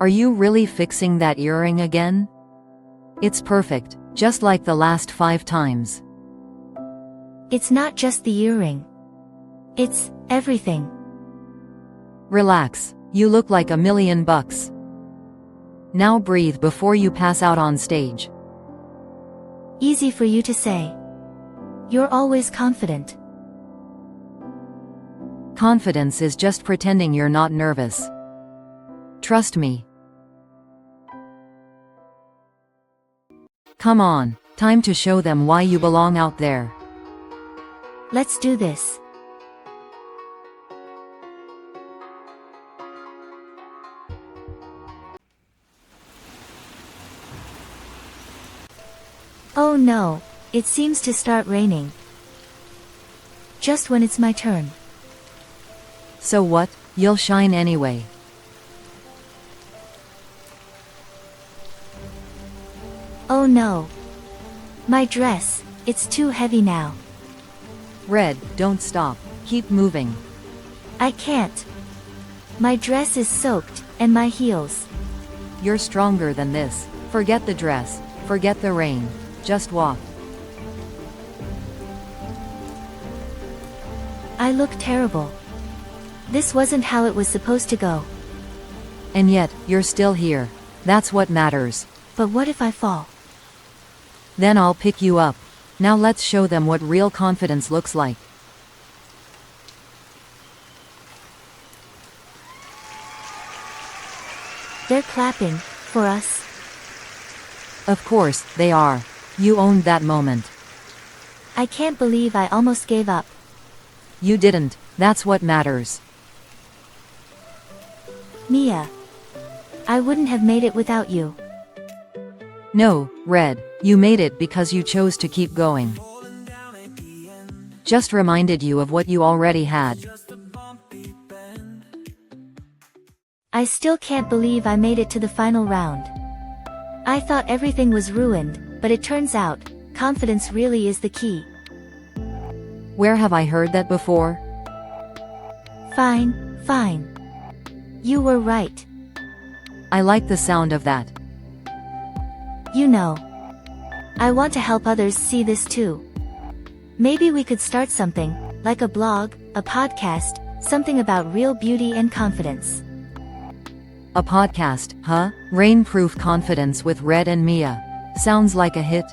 Are you really fixing that earring again? It's perfect, just like the last 5 times. It's not just the earring. It's everything. Relax, you look like $1,000,000. Now breathe before you pass out on stage. Easy for you to say. You're always confident. Confidence is just pretending you're not nervous. Trust me. Come on, time to show them why you belong out there. Let's do this. Oh no, it seems to start raining. Just when it's my turn. So what? You'll shine anyway. Oh no. My dress, it's too heavy now. Red, don't stop. Keep moving. I can't. My dress is soaked, and my heels. You're stronger than this. Forget the dress. Forget the rain. Just walk. I look terrible. This wasn't how it was supposed to go. And yet, you're still here. That's what matters. But what if I fall? Then I'll pick you up. Now let's show them what real confidence looks like. They're clapping for us. Of course, they are. You owned that moment. I can't believe I almost gave up. You didn't. That's what matters. Mia. I wouldn't have made it without you. No, Red, you made it because you chose to keep going. Just reminded you of what you already had. I still can't believe I made it to the final round. I thought everything was ruined, but it turns out, confidence really is the key. Where have I heard that before? Fine, fine. You were right. I like the sound of that. You know. I want to help others see this too. Maybe we could start something, like a blog, a podcast, something about real beauty and confidence. A podcast, huh? Rainproof Confidence with Red and Mia. Sounds like a hit.